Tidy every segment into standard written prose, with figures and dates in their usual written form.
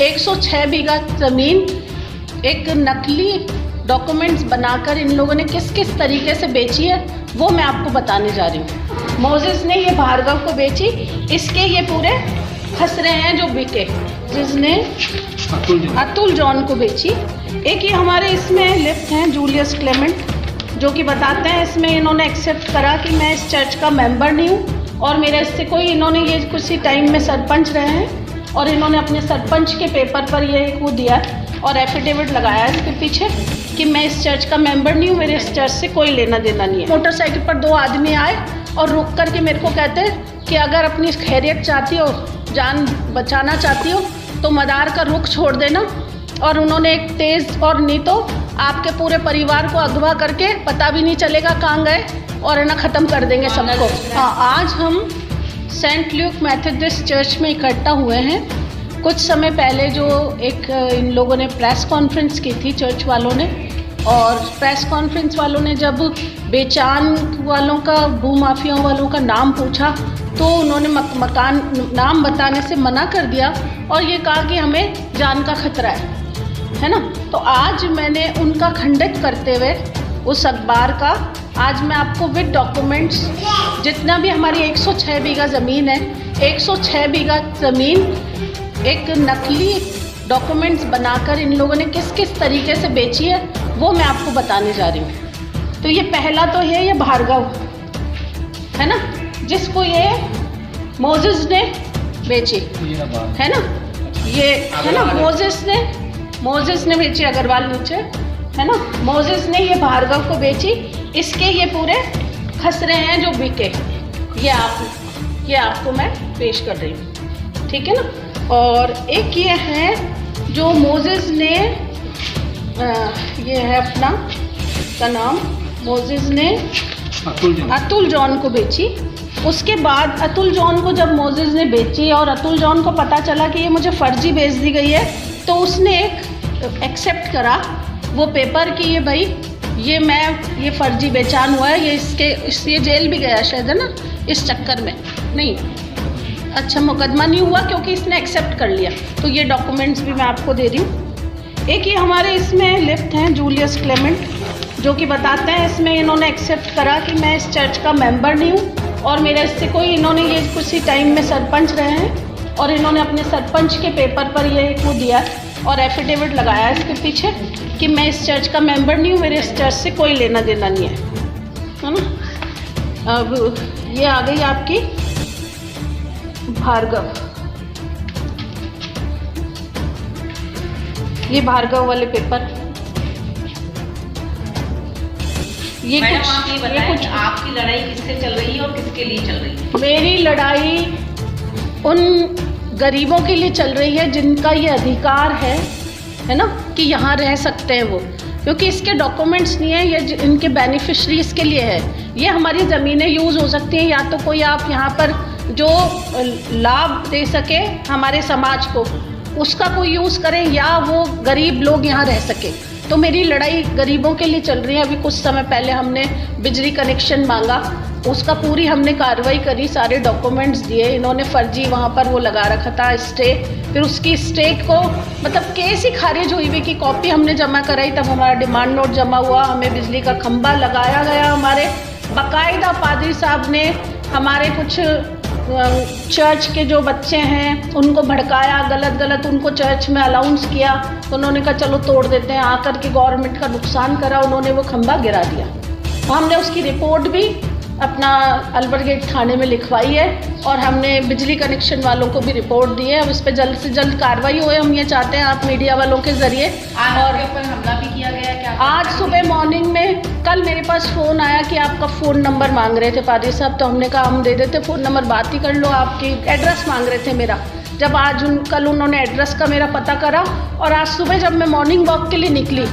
106 बीघा ज़मीन एक नकली डॉक्यूमेंट्स बनाकर इन लोगों ने किस किस तरीके से बेची है वो मैं आपको बताने जा रही हूँ। मोजेस ने ये भार्गव को बेची, इसके ये पूरे खसरे हैं जो बिके, जिसने अतुल जॉन को बेची। एक ये हमारे इसमें लिफ्ट हैं जूलियस क्लेमेंट, जो कि बताते हैं इसमें इन्होंने एक्सेप्ट करा कि मैं इस चर्च का मेंबर नहीं हूँ और मेरा इससे कोई, इन्होंने ये कुछ ही टाइम में सरपंच रहे हैं और इन्होंने अपने सरपंच के पेपर पर ये वो दिया और एफिडेविट लगाया इसके पीछे कि मैं इस चर्च का मेंबर नहीं हूँ, मेरे इस चर्च से कोई लेना देना नहीं है। मोटरसाइकिल पर 2 आदमी आए और रुक कर के मेरे को कहते कि अगर अपनी खैरियत चाहती हो, जान बचाना चाहती हो तो मदार का रुख छोड़ देना, और उन्होंने एक तेज़ और नहीं तो आपके पूरे परिवार को अगवा करके पता भी नहीं चलेगा कहाँ गए और है ना ख़त्म कर देंगे सबको। हाँ, आज हम सेंट ल्यूक मेथोडिस्ट चर्च में इकट्ठा हुए हैं। कुछ समय पहले जो एक इन लोगों ने प्रेस कॉन्फ्रेंस की थी चर्च वालों ने, और प्रेस कॉन्फ्रेंस वालों ने जब बेचान वालों का, भूमाफियाओं वालों का नाम पूछा तो उन्होंने मकान नाम बताने से मना कर दिया और ये कहा कि हमें जान का खतरा है ना। तो आज मैंने उनका खंडित करते हुए उस अखबार का, आज मैं आपको विद डॉक्यूमेंट्स, जितना भी हमारी 106 बीघा ज़मीन है, 106 बीघा ज़मीन एक नकली डॉक्यूमेंट्स बनाकर इन लोगों ने किस किस तरीके से बेची है वो मैं आपको बताने जा रही हूँ। तो ये पहला तो है, ये भार्गव है ना, जिसको ये मोजेस ने बेची है ना, ये है ना, मोजेस ने बेची, अग्रवाल नीचे है ना, मोजेस ने ये भार्गव को बेची, इसके ये पूरे खसरे हैं जो बिके, ये आपको मैं पेश कर रही हूँ, ठीक है ना। और एक ये है जो मोजेस ने, ये है अपना का नाम, मोजेस ने अतुल जॉन को बेची। उसके बाद अतुल जॉन को जब मोजेस ने बेची और अतुल जॉन को पता चला कि ये मुझे फर्जी बेच दी गई है, तो उसने एक एक्सेप्ट करा वो पेपर कि ये भाई ये फर्जी बेचान हुआ है, ये जेल भी गया शायद है ना इस चक्कर में, नहीं अच्छा मुकदमा नहीं हुआ क्योंकि इसने एक्सेप्ट कर लिया। तो ये डॉक्यूमेंट्स भी मैं आपको दे रही हूँ। एक ये हमारे इसमें लिफ्ट हैं जूलियस क्लेमेंट, जो कि बताते हैं इसमें इन्होंने एक्सेप्ट करा कि मैं इस चर्च का मेंबर नहीं हूँ और मेरा इससे कोई, इन्होंने ये कुछ ही टाइम में सरपंच रहे हैं और इन्होंने अपने सरपंच के पेपर पर ये वो दिया और एफिडेविट लगाया इसके पीछे कि मैं इस चर्च का मेंबर नहीं हूँ, मेरे इस चर्च से कोई लेना देना नहीं है ना। अब ये आ गई आपकी भार्गव, ये भार्गव वाले पेपर। ये कुछ आपकी लड़ाई किससे चल रही है और किसके लिए चल रही है? मेरी लड़ाई उन गरीबों के लिए चल रही है जिनका ये अधिकार है ना कि यहाँ रह सकते हैं वो, क्योंकि इसके डॉक्यूमेंट्स नहीं है, ये इनके बेनिफिशरीज के लिए है। ये हमारी ज़मीनें यूज़ हो सकती हैं, या तो कोई आप यहाँ पर जो लाभ दे सके हमारे समाज को उसका कोई यूज़ करें, या वो गरीब लोग यहाँ रह सके। तो मेरी लड़ाई गरीबों के लिए चल रही है। अभी कुछ समय पहले हमने बिजली कनेक्शन मांगा, उसका पूरी हमने कार्रवाई करी, सारे डॉक्यूमेंट्स दिए, इन्होंने फर्जी वहाँ पर वो लगा रखा था स्टे, फिर उसकी स्टे को मतलब केस ही खारिज हुई हुई की कॉपी हमने जमा कराई, तब हमारा डिमांड नोट जमा हुआ, हमें बिजली का खंभा लगाया गया, हमारे बाकायदा पादरी साहब ने हमारे कुछ चर्च के जो बच्चे हैं उनको भड़काया, गलत उनको चर्च में अलाउंस किया, तो उन्होंने कहा चलो तोड़ देते हैं, आकर के गवर्नमेंट का नुकसान करा, उन्होंने वो खंभा गिरा दिया। हमने उसकी रिपोर्ट भी अपना अल्बर्ट गेट थाने में लिखवाई है और हमने बिजली कनेक्शन वालों को भी रिपोर्ट दी है। अब इस पर जल्द से जल्द कार्रवाई होए, हम ये चाहते हैं आप मीडिया वालों के ज़रिए। और ऊपर हमला भी किया गया क्या? आज सुबह मॉर्निंग में, कल मेरे पास फ़ोन आया कि आपका फ़ोन नंबर मांग रहे थे पादरी साहब, तो हमने कहा हम दे देते फ़ोन नंबर, बात ही कर लो, आपकी एड्रेस मांग रहे थे मेरा। जब कल उन्होंने एड्रेस का मेरा पता करा और आज सुबह जब मैं मॉर्निंग वॉक के लिए निकली,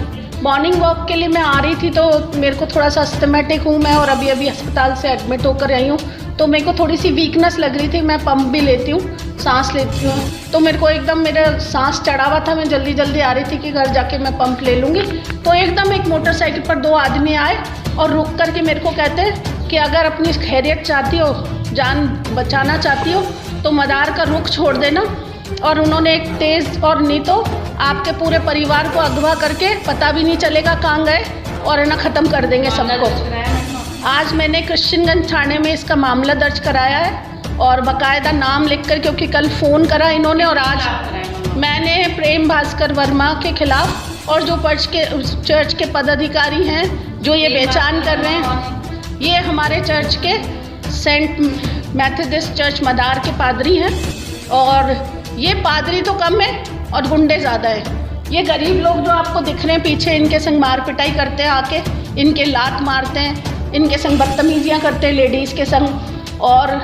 मॉर्निंग वॉक के लिए मैं आ रही थी तो मेरे को थोड़ा सा अस्थमेटिक हूँ मैं और अभी अस्पताल से एडमिट होकर आई हूँ, तो मेरे को थोड़ी सी वीकनेस लग रही थी। मैं पंप भी लेती हूँ, सांस लेती हूँ, तो मेरे को एकदम मेरा सांस चढ़ा हुआ था, मैं जल्दी आ रही थी कि घर जाके मैं पंप ले लूँगी। तो एकदम एक मोटरसाइकिल पर 2 आदमी आए और रुक कर के मेरे को कहते कि अगर अपनी खैरियत चाहती हो, जान बचाना चाहती हो तो मदार का रुख छोड़ देना, और उन्होंने एक तेज़ और नहीं तो आपके पूरे परिवार को अगवा करके पता भी नहीं चलेगा कहाँ गए और है ना ख़त्म कर देंगे सबको। आज मैंने कृष्णगंज थाने में इसका मामला दर्ज कराया है और बाकायदा नाम लिखकर, क्योंकि कल फ़ोन करा इन्होंने और आज मैंने प्रेम भास्कर वर्मा के खिलाफ और जो चर्च के पदाधिकारी हैं जो ये बेचान कर रहे हैं, ये हमारे चर्च के सेंट मेथोडिस्ट चर्च मदार के पादरी हैं और ये पादरी तो कम है और गुंडे ज़्यादा हैं। ये गरीब लोग जो आपको दिख रहे हैं पीछे, इनके संग मार पिटाई करते हैं, आके इनके लात मारते हैं, इनके संग बदतमीजियाँ करते हैं लेडीज़ के संग और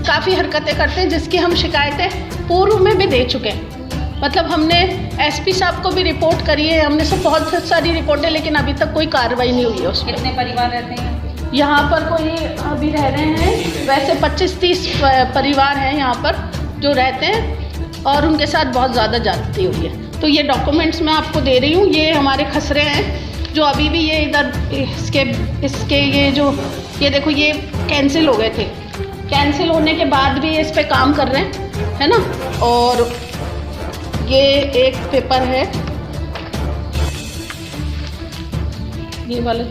काफ़ी हरकतें करते हैं, जिसकी हम शिकायतें पूर्व में भी दे चुके हैं। मतलब हमने एसपी साहब को भी रिपोर्ट करी है, हमने सब बहुत सारी रिपोर्टें, लेकिन अभी तक कोई कार्रवाई नहीं हुई है उसमें। कितने परिवार रहते हैं यहाँ पर? कोई अभी रह रहे हैं वैसे 25-30 परिवार हैं यहाँ पर जो रहते हैं और उनके साथ बहुत ज़्यादा ज्यादती हुई है। तो ये डॉक्यूमेंट्स मैं आपको दे रही हूँ, ये हमारे खसरे हैं जो अभी भी ये इधर इसके ये देखो ये कैंसिल हो गए थे, कैंसिल होने के बाद भी इस पे काम कर रहे हैं, है ना। और ये एक पेपर है, ये वाला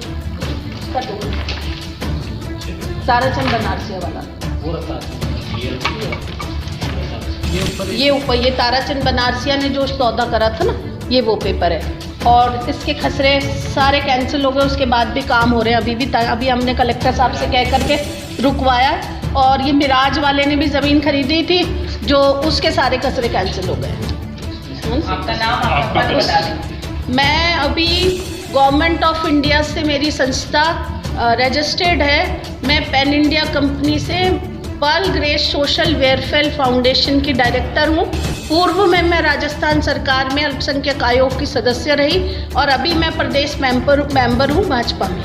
ताराचंद बनारसिया वाला, ये ऊपर ये ताराचंद बनारसिया ने जो सौदा करा था ना, ये वो पेपर है। और इसके खसरे सारे कैंसिल हो गए, उसके बाद भी काम हो रहे हैं अभी हमने कलेक्टर साहब से कह करके रुकवाया। और ये मिराज वाले ने भी ज़मीन खरीदी थी जो उसके सारे खसरे कैंसिल हो गए। आपका नाम, आपका पद बता दें। मैं अभी गवर्नमेंट ऑफ इंडिया से मेरी संस्था रजिस्टर्ड है। मैं पैन इंडिया कंपनी से Pearl Grace Social Welfare Foundation की डायरेक्टर हूँ। पूर्व में मैं राजस्थान सरकार में अल्पसंख्यक आयोग की सदस्य रही और अभी मैं प्रदेश मेंबर हूँ भाजपा में।